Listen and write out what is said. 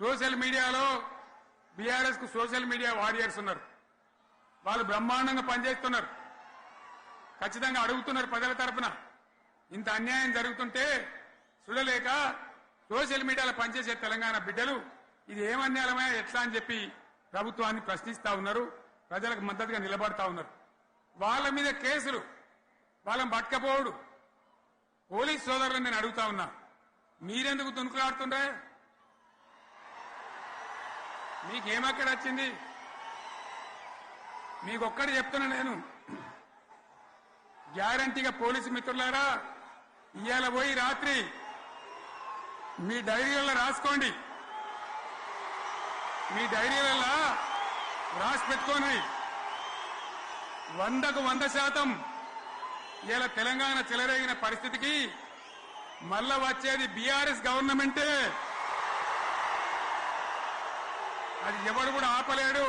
Social మీడియాలో BRS కు social media warriors ఉన్నారు. వాళ్ళు బ్రహ్మాండంగా పనిచేస్తున్నారు. ఖచ్చితంగా అడుగుతున్నారు ప్రజల తరపున. ఇంత అన్యాయం జరుగుతుంటే చూడలేక సోషల్ మీడియాలో పనిచేసే తెలంగాణ బిడ్డలు ఇది ఏమన్యాయమా ఎట్లా అని చెప్పి ప్రభుత్వాన్ని ప్రశ్నిస్తా ఉన్నారు. ప్రజలకు మద్దతుగా నిలబడతా ఉన్నారు. వాళ్ళ మీద కేసులు, వాళ్ళని పట్టుకపోవడు. పోలీస్ సోదరులను నేను అడుగుతా ఉన్నా, మీరెందుకు తునుకులాడుతుండే? మీకేమక్కడ వచ్చింది? మీకొక్కటి చెప్తున్నా నేను, గ్యారంటీగా పోలీసు మిత్రులారా, ఇవాళ పోయి రాత్రి మీ డైరీలలో రాసుకోండి. మీ డైరీలలో రాసి పెట్టుకోండి. 100కు 100% ఇలా తెలంగాణ చెలరేగిన పరిస్థితికి మళ్ళా వచ్చేది బీఆర్ఎస్ గవర్నమెంటే. అది ఎవడు కూడా ఆపలేడు.